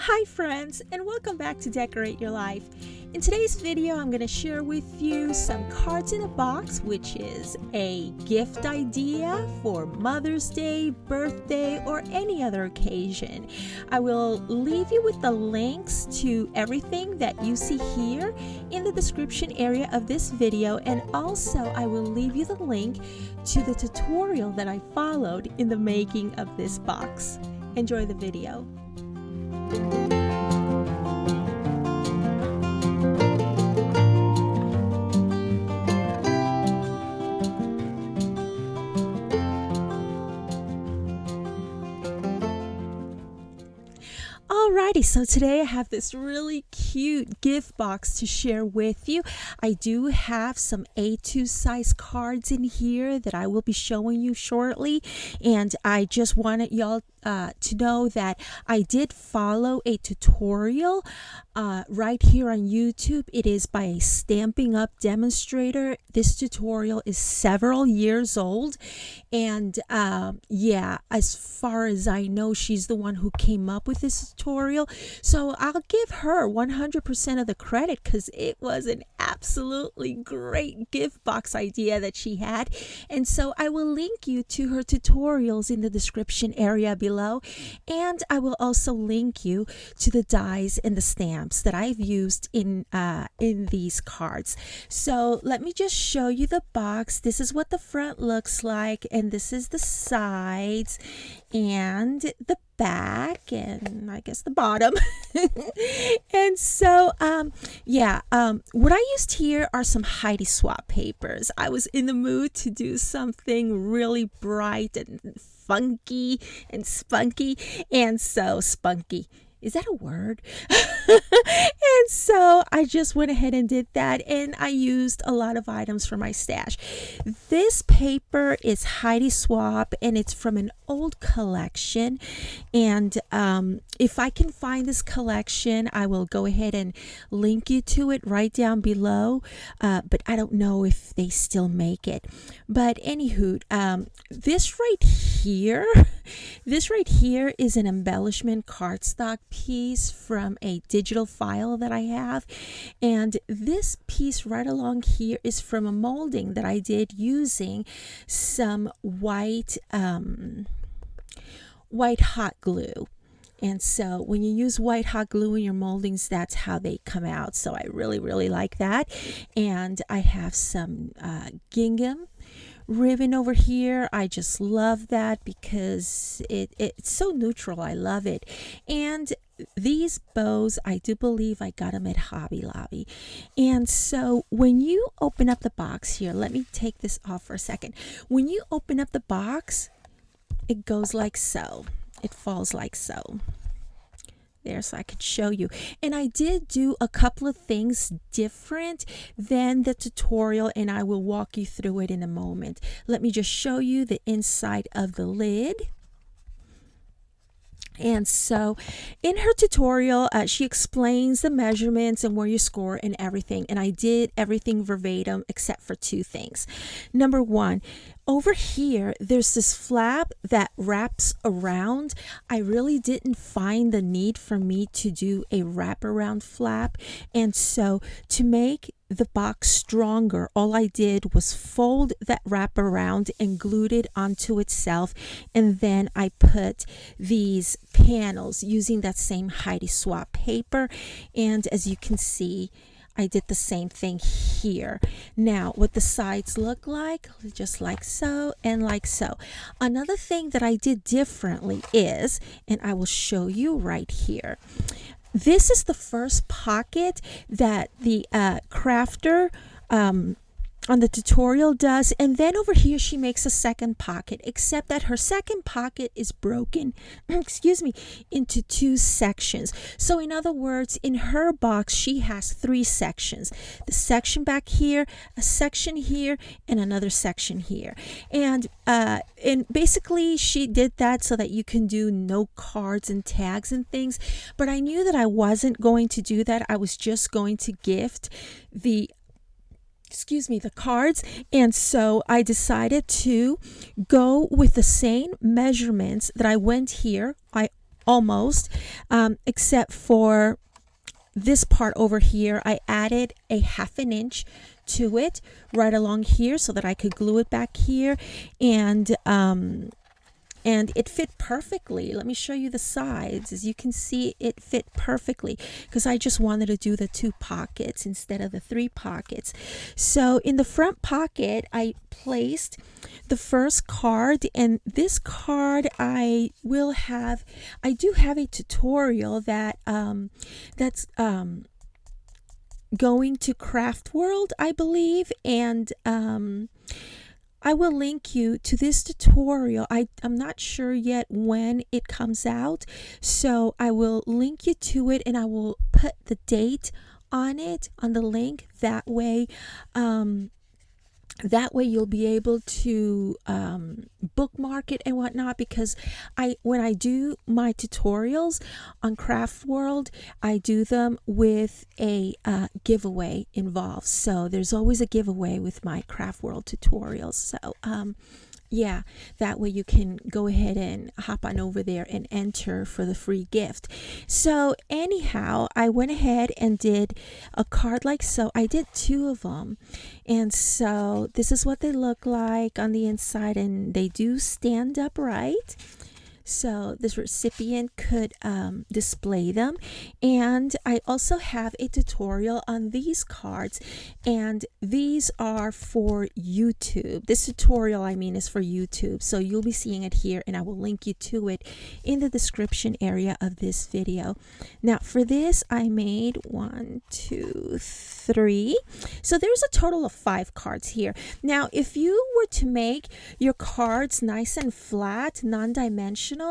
Hi friends, and welcome back to Decorate Your Life. In today's video, I'm going to share with you some cards in a box, which is a gift idea for Mother's Day, birthday, or any other occasion. I will leave you with the links to everything that you see here in the description area of this video, and also I will leave you the link to the tutorial that I followed in the making of this box. Enjoy the video. Alrighty, so today I have this really cute gift box to share with you. I do have some A2 size cards in here that I will be showing you shortly, and I just wanted y'all to know that I did follow a tutorial right here on YouTube. It is by a Stampin' Up demonstrator. This tutorial is several years old, and yeah, as far as I know, she's the one who came up with this tutorial, so I'll give her 100% of the credit because it was an absolutely great gift box idea that she had. And so I will link you to her tutorials in the description area below, and I will also link you to the dies and the stamps that I've used in these cards. So let me just show you the box. This is what the front looks like, and this is the sides and the back, and I guess the bottom. And so what I used here are some Heidi Swapp papers. I was in the mood to do something really bright and funky and spunky, and so spunky. Is that a word? And so I just went ahead and did that, and I used a lot of items for my stash. This paper is Heidi Swapp, and it's from an old collection, and if I can find this collection, I will go ahead and link you to it right down below, but I don't know if they still make it. But anywho, this right here is an embellishment cardstock piece from a digital file that I have, and this piece right along here is from a molding that I did using some white hot glue. And so when you use white hot glue in your moldings, that's how they come out. So I really like that. And I have some gingham ribbon over here. I just love that because it's so neutral. I love it. And these bows, I do believe I got them at Hobby Lobby. And so when you open up the box here, let me take this off for a second. When you open up the box, it goes like so. It falls like so. There, so I could show you. And I did do a couple of things different than the tutorial, and I will walk you through it in a moment. Let me just show you the inside of the lid. And so in her tutorial, she explains the measurements and where you score and everything. And I did everything verbatim except for two things. Number one, over here, there's this flap that wraps around. I really didn't find the need for me to do a wraparound flap. And so to make the box stronger, all I did was fold that wraparound and glued it onto itself. And then I put these panels using that same Heidi Swapp paper. And as you can see, I did the same thing here. Now, what the sides look like, just like so and like so. Another thing that I did differently is, and I will show you right here, this is the first pocket that the crafter on the tutorial does, and then over here she makes a second pocket, except that her second pocket is broken excuse me, into two sections. So in other words, in her box she has three sections: the section back here, a section here, and another section here. And basically she did that so that you can do note cards and tags and things. But I knew that I wasn't going to do that. I was just going to gift the cards, and so I decided to go with the same measurements that I went here. I almost, except for this part over here. I added a 1/2 inch to it right along here so that I could glue it back here, and it fit perfectly. Let me show you the sides. As you can see, it fit perfectly because I just wanted to do the 2 pockets instead of the 3 pockets. So in the front pocket, I placed the first card, and this card I do have a tutorial that's going to Craft World, I believe, and I will link you to this tutorial. I'm not sure yet when it comes out, so I will link you to it, and I will put the date on it, on the link. That way you'll be able to bookmark it and whatnot, because when I do my tutorials on Craft World, I do them with a giveaway involved. So there's always a giveaway with my Craft World tutorials. So yeah, that way you can go ahead and hop on over there and enter for the free gift. So anyhow, I went ahead and did a card like so. I did 2 of them, and so this is what they look like on the inside, and they do stand upright, so this recipient could display them. And I also have a tutorial on these cards, and these are for YouTube. This tutorial, I mean, is for YouTube, so you'll be seeing it here, and I will link you to it in the description area of this video. Now for this, I made 1, 2, 3, so there's a total of 5 cards here. Now if you were to make your cards nice and flat, non-dimensional,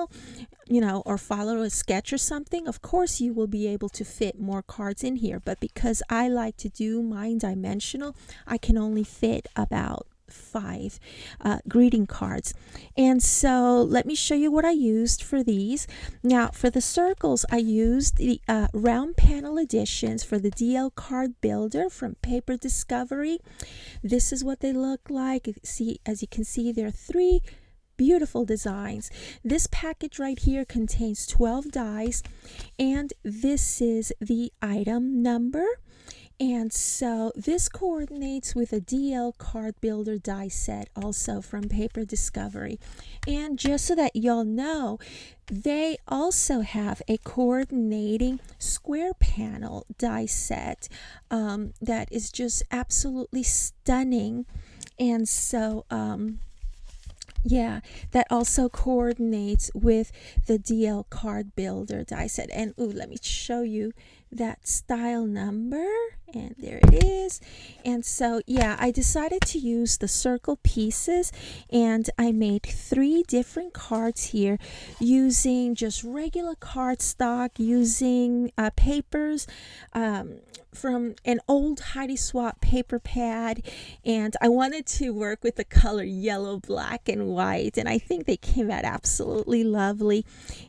or follow a sketch or something, of course you will be able to fit more cards in here. But because I like to do mine dimensional, I can only fit about 5 greeting cards. And so let me show you what I used for these. Now for the circles, I used the round panel editions for the DL card builder from Paper Discovery. This is what they look like. As you can see, there are 3 beautiful designs. This package right here contains 12 dies, and this is the item number. And so this coordinates with a DL card builder die set, also from Paper Discovery. And just so that y'all know, they also have a coordinating square panel die set that is just absolutely stunning. And so yeah, that also coordinates with the DL card builder die set. And let me show you that style number, and there it is. And so yeah, I decided to use the circle pieces, and I made 3 different cards here using just regular cardstock, using papers from an old Heidi Swapp paper pad, and I wanted to work with the color yellow, black, and white, and I think they came out absolutely lovely.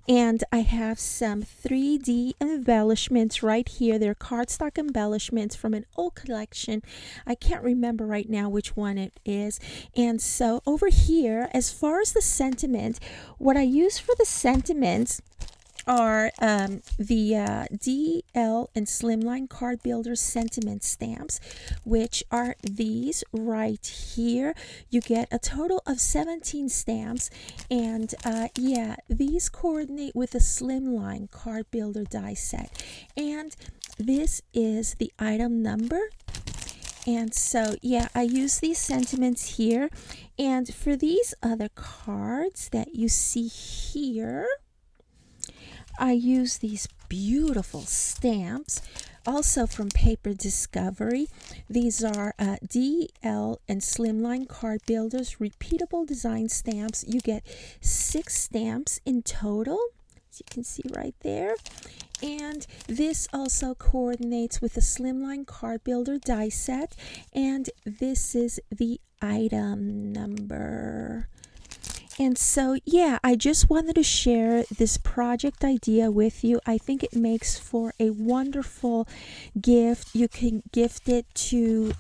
And I have some 3D embellishments right here. They're cardstock embellishments from an old collection. I can't remember right now which one it is. And so over here, as far as the sentiment, what I use for the sentiments are the DL and Slimline Card Builder sentiment stamps, which are these right here. You get a total of 17 stamps, and yeah, these coordinate with the Slimline Card Builder die set. And this is the item number. And so yeah, I use these sentiments here. And for these other cards that you see here, I use these beautiful stamps, also from Paper Discovery. These are DL and Slimline Card Builders repeatable design stamps. You get 6 stamps in total, as you can see right there. And this also coordinates with the Slimline Card Builder die set. And this is the item number. And so yeah, I just wanted to share this project idea with you. I think it makes for a wonderful gift. You can gift it to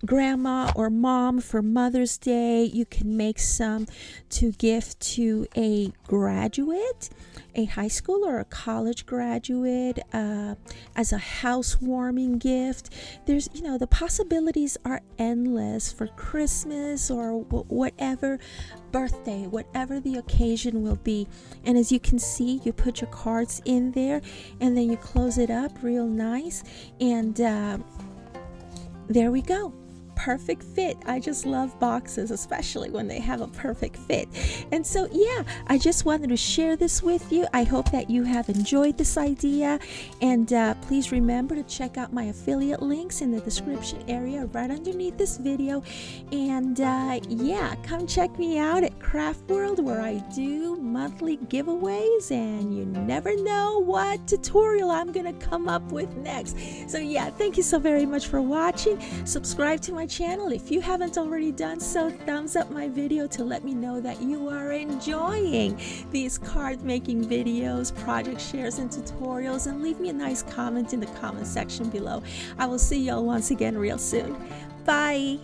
grandma or mom for Mother's Day. You can make some to gift to a graduate, a high school or a college graduate, as a housewarming gift. There's, the possibilities are endless for Christmas or whatever birthday, whatever the occasion will be. And as you can see, you put your cards in there and then you close it up real nice, and there we go. Perfect fit. I just love boxes, especially when they have a perfect fit. And so, yeah, I just wanted to share this with you. I hope that you have enjoyed this idea. And please remember to check out my affiliate links in the description area right underneath this video. And yeah, come check me out at Craft World, where I do monthly giveaways, and you never know what tutorial I'm going to come up with next. So yeah, thank you so very much for watching. Subscribe to my channel if you haven't already done so. Thumbs up my video to let me know that you are enjoying these card making videos, project shares, and tutorials, and leave me a nice comment in the comment section below. I will see y'all once again real soon. Bye.